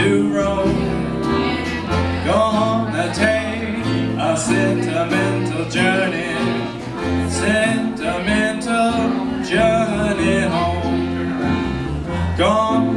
to roam. Gonna take a sentimental journey, sentimental journey home. Gonna